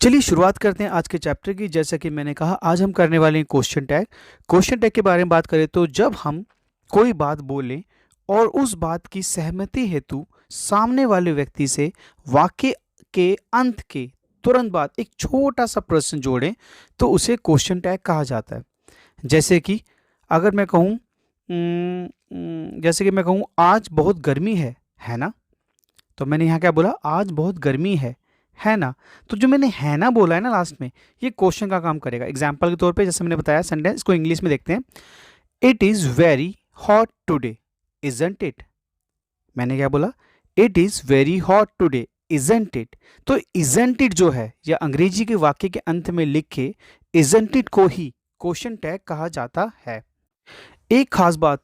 चलिए शुरुआत करते हैं आज के चैप्टर की। जैसा कि मैंने कहा, आज हम करने वाले हैं क्वेश्चन टैग। क्वेश्चन टैग के बारे में बात करें तो जब हम कोई बात बोलें और उस बात की सहमति हेतु सामने वाले व्यक्ति से वाक्य के अंत के तुरंत बाद एक छोटा सा प्रश्न जोड़ें तो उसे क्वेश्चन टैग कहा जाता है। जैसे कि अगर मैं कहूँ जैसे कि मैं कहूँ आज बहुत गर्मी है ना। तो मैंने यहाँ क्या बोला, आज बहुत गर्मी है ना। तो जो मैंने है ना बोला है ना लास्ट में, ये क्वेश्चन का काम करेगा। एग्जाम्पल के तौर पे जैसे मैंने बताया सेंटेंस, इसको इंग्लिश में देखते हैं। It is very hot today isn't it. मैंने क्या बोला, it is very hot today isn't it. तो इजंट इट जो है, या अंग्रेजी के वाक्य के अंत में लिख के इजंट इट को ही क्वेश्चन टैग कहा जाता है। एक खास बात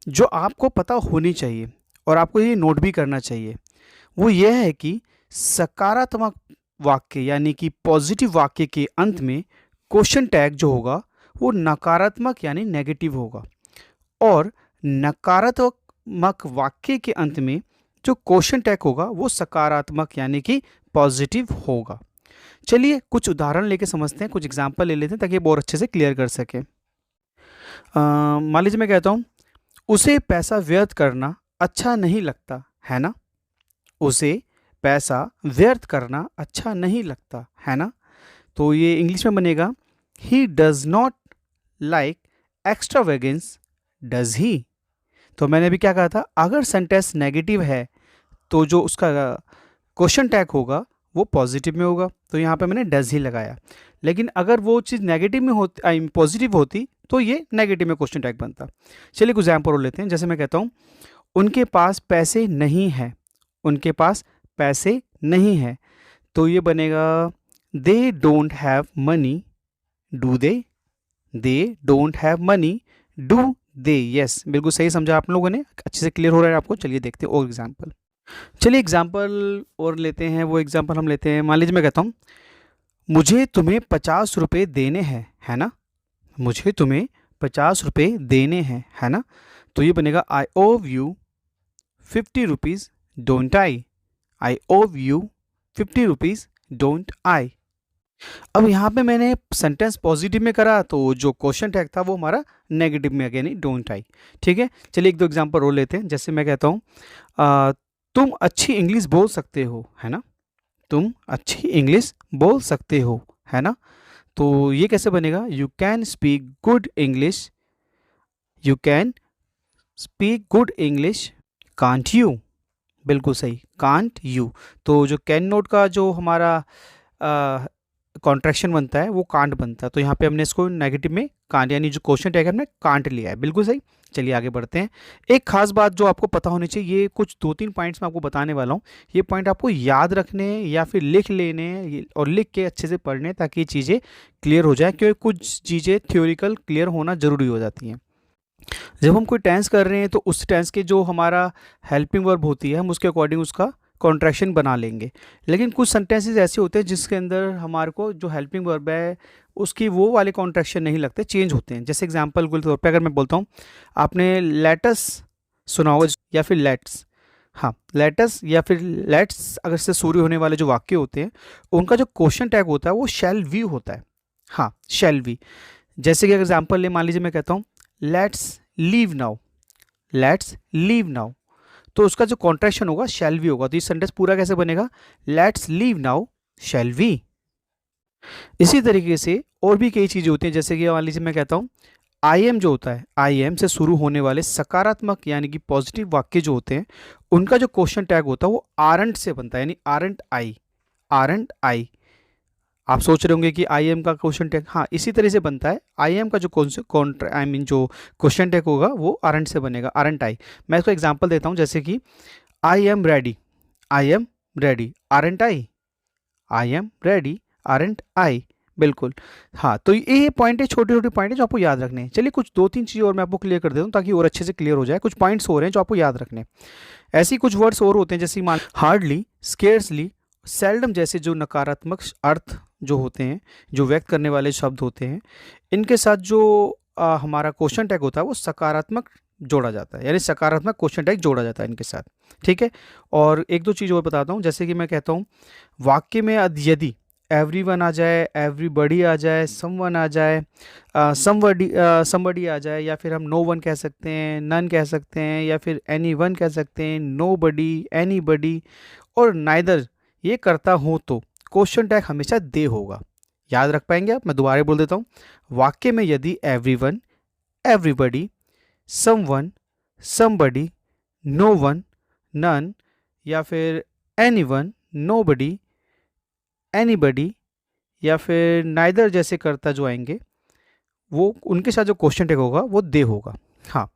जो आपको पता होनी चाहिए और आपको ये नोट भी करना चाहिए, वो यह है कि सकारात्मक वाक्य यानी कि पॉजिटिव वाक्य के अंत में क्वेश्चन टैग जो होगा वो नकारात्मक यानी नेगेटिव होगा, और नकारात्मक वाक्य के अंत में जो क्वेश्चन टैग होगा वो सकारात्मक यानी कि पॉजिटिव होगा। चलिए कुछ उदाहरण लेके समझते हैं, कुछ एग्जांपल ले लेते हैं ताकि बहुत अच्छे से क्लियर कर सकें। मान लीजिए मैं कहता हूँ, उसे पैसा व्यर्थ करना अच्छा नहीं लगता है ना। उसे पैसा व्यर्थ करना अच्छा नहीं लगता है ना। तो ये इंग्लिश में बनेगा, ही does not like extra vegans does he. तो मैंने भी क्या कहा था, अगर सेंटेंस नेगेटिव है तो जो उसका क्वेश्चन टैग होगा वो पॉजिटिव में होगा, तो यहाँ पे मैंने डज ही लगाया। लेकिन अगर वो चीज़ नेगेटिव में होती, पॉजिटिव होती, तो ये नेगेटिव में क्वेश्चन टैग बनता। चलिए कुछ एग्जाम्पल और लेते हैं। जैसे मैं कहता हूँ, उनके पास पैसे नहीं है। उनके पास पैसे नहीं है, तो ये बनेगा, they don't have money do they. They don't have money do they. Yes, बिल्कुल सही समझा आप लोगों ने, अच्छे से क्लियर हो रहा है आपको। चलिए देखते हैं और एग्जाम्पल। चलिए एग्जाम्पल और लेते हैं। वो एग्जाम्पल हम लेते हैं, मान लीजिए मैं कहता हूँ, मुझे तुम्हें 50 रुपये देने हैं है ना। मुझे तुम्हें 50 रुपये देने हैं है ना। तो ये बनेगा, आई ओव यू 50 रुपीज़ डोंट आई। आई ओव यू 50 रुपीज़ डोंट आई। अब यहाँ पे मैंने सेंटेंस पॉजिटिव में करा तो जो क्वेश्चन टैग था वो हमारा नेगेटिव में अगेन डोंट आई। ठीक है, चलिए एक दो एग्जांपल और लेते हैं। जैसे मैं कहता हूँ, तुम अच्छी इंग्लिश बोल सकते हो है ना। तुम अच्छी इंग्लिश बोल सकते हो है ना। तो ये कैसे बनेगा, you can speak good English. You can speak good English can't you. बिल्कुल सही, कांट यू। तो जो कैन नोट का जो हमारा कॉन्ट्रैक्शन बनता है वो कांट बनता है, तो यहाँ पे हमने इसको नेगेटिव में कांट यानी जो क्वेश्चन टैग हमने कांट लिया है। बिल्कुल सही। चलिए आगे बढ़ते हैं। एक खास बात जो आपको पता होनी चाहिए, ये कुछ 2-3 पॉइंट्स मैं आपको बताने वाला हूँ। ये पॉइंट आपको याद रखने या फिर लिख लेने और लिख के अच्छे से पढ़ने, ताकि ये चीज़ें क्लियर हो जाए, क्योंकि कुछ चीज़ें थ्योरिकल क्लियर होना ज़रूरी हो जाती हैं। जब हम कोई टेंस कर रहे हैं तो उस टेंस के जो हमारा हेल्पिंग वर्ब होती है, हम उसके अकॉर्डिंग उसका कॉन्ट्रैक्शन बना लेंगे। लेकिन कुछ सेंटेंसेस ऐसे होते हैं जिसके अंदर हमारे को जो हेल्पिंग वर्ब है उसकी वो वाले कॉन्ट्रैक्शन नहीं लगते, चेंज होते हैं। जैसे एग्जांपल के तौर पे अगर मैं बोलता हूँ, आपने लेटस सुना होगा या फिर लेट्स। हाँ, लेटस या फिर लेट्स अगर से शुरू होने वाले जो वाक्य होते हैं उनका जो क्वेश्चन टैग होता है वो शैल वी होता है। हाँ, शैल वी। जैसे कि एग्जाम्पल ले, मान लीजिए मैं कहता हूँ, let's leave now. Let's leave now, तो उसका जो कॉन्ट्रैक्शन होगा शैल वी होगा। तो ये सेंटेंस पूरा कैसे बनेगा, let's leave now shall we. इसी तरीके से और भी कई चीज़ें होती हैं। जैसे कि मान लीजिए मैं कहता हूँ, आई एम जो होता है, आई एम से शुरू होने वाले सकारात्मक यानी कि पॉजिटिव वाक्य जो होते हैं उनका जो क्वेश्चन टैग होता है वो आरंट से बनता है, यानी आरंट आई। आरंट आई। आप सोच रहे होंगे कि आई एम का क्वेश्चन टैग, हाँ इसी तरह से बनता है। आई एम का जो जो क्वेश्चन टैग होगा वो आरंट से बनेगा, आरंट आई। मैं इसको एग्जांपल देता हूँ, जैसे कि I am ready. I am ready aren't I. I am ready aren't I. बिल्कुल। हाँ, तो ये पॉइंट है, छोटे छोटे पॉइंट है जो आपको याद रखने हैं। चलिए कुछ 2-3 चीज़ें और मैं आपको क्लियर कर देता हूँ ताकि और अच्छे से क्लियर हो जाए। कुछ पॉइंट्स हो रहे हैं जो आपको याद रखने हैं। ऐसे ही कुछ वर्ड्स और होते हैं, जैसे मान हार्डली, स्केर्सली, सेल्डम जैसे जो नकारात्मक अर्थ जो होते हैं, जो व्यक्त करने वाले शब्द होते हैं, इनके साथ जो हमारा क्वेश्चन टैग होता है वो सकारात्मक जोड़ा जाता है, यानी सकारात्मक क्वेश्चन टैग जोड़ा जाता है इनके साथ। ठीक है, और एक दो चीज़ और बताता हूँ। जैसे कि मैं कहता हूँ, वाक्य में यदि एवरीवन आ जाए, एवरीबॉडी आ जाए, समवन आ जाए, समबडी आ जाए, या फिर हम नो वन कह सकते हैं, नन कह सकते हैं, या फिर एनी वन कह सकते हैं, नो बडी, एनी बडी और नाइदर ये करता हूँ तो क्वेश्चन टैग हमेशा दे होगा। याद रख पाएंगे आप? मैं दोबारा बोल देता हूँ। वाक्य में यदि everyone, everybody, someone, somebody, no one, none या फिर एनीवन, नोबडी, एनीबडी या फिर नाइदर जैसे कर्ता जो आएंगे वो उनके साथ जो क्वेश्चन टैग होगा वो दे होगा। हाँ,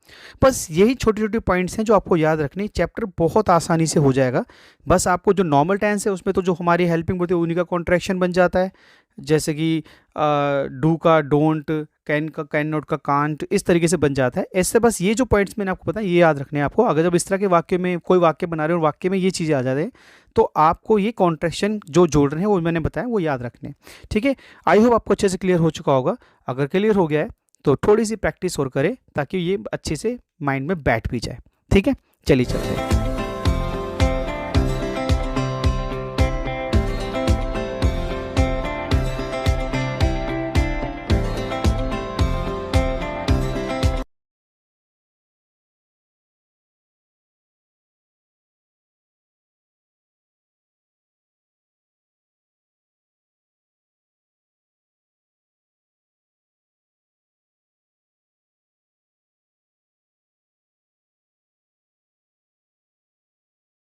बस यही छोटे छोटे पॉइंट्स हैं जो आपको याद रखने। चैप्टर बहुत आसानी से हो जाएगा। बस आपको जो नॉर्मल टेंस है उसमें तो जो हमारी हेल्पिंग होती है उन्हीं का कॉन्ट्रैक्शन बन जाता है, जैसे कि डू का डोंट, कैन का कैन नॉट का कांट, इस तरीके से बन जाता है। ऐसे बस ये जो पॉइंट्स मैंने आपको बताया ये याद रखने हैं आपको। अगर जब इस तरह के वाक्य में कोई वाक्य बना रहे हो और वाक्य में ये चीज़ें आ जाते हैं तो आपको ये कॉन्ट्रैक्शन जो जोड़ रहे हैं वो मैंने बताया वो याद रखने हैं। ठीक है, आई होप आपको अच्छे से क्लियर हो चुका होगा। अगर क्लियर हो गया है तो थोड़ी सी प्रैक्टिस और करें ताकि ये अच्छे से माइंड में बैठ भी जाए। ठीक है, चलिए चलते हैं।